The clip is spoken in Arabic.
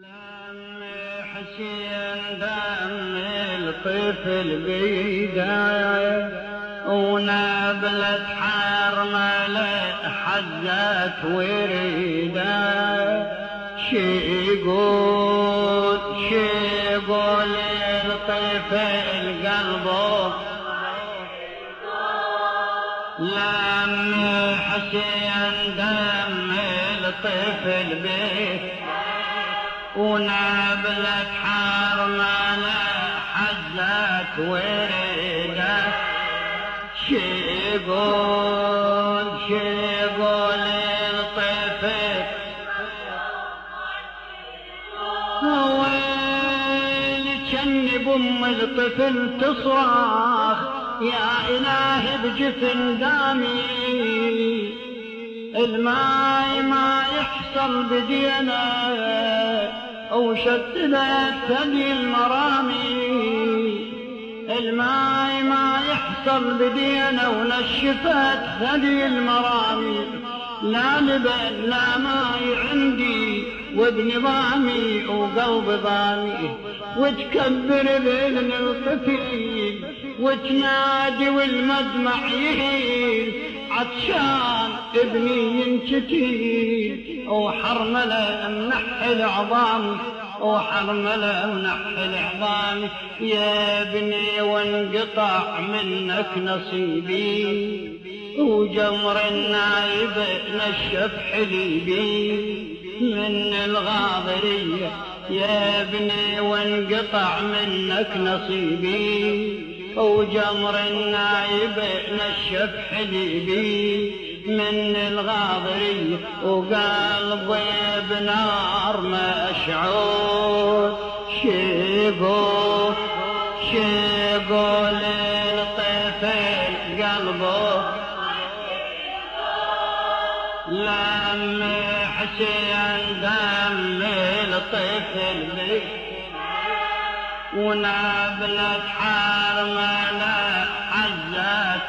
لم حسين دم الطفل بيده ونبلة حرمله حزت وريده شيقول الطفل قلبه لم حسين دم الطفل بيده ونبلة حرمله حزت وريده شيقول الطفل ويل جن بام الطفل تصرخ يا إلهي بجفن دامي الماي ما يحصل بدينا وشتلت ثدي المرامي الماي ما يحصل بدينا ونشفت ثدي المرامي لا لبن لا ماي عندي وبنظامي وقلب ضامي وتكبر بين الطفل وتنادي والمدمع يهيل عطشان ابني ينشتي وحرمله منحل عظامي وحرمله منحل عظامي يا ابني وانقطع منك نصيبي وجمر النايب نشف حليبي من الغاضرية يا ابني وانقطع منك نصيبي وجمر النايب نشف حليبي من الغاضرية وقلبي بنار مشعول شيقول الطفل قلبه لم حسين دم الطفل بيه ونبلة حرمله حزت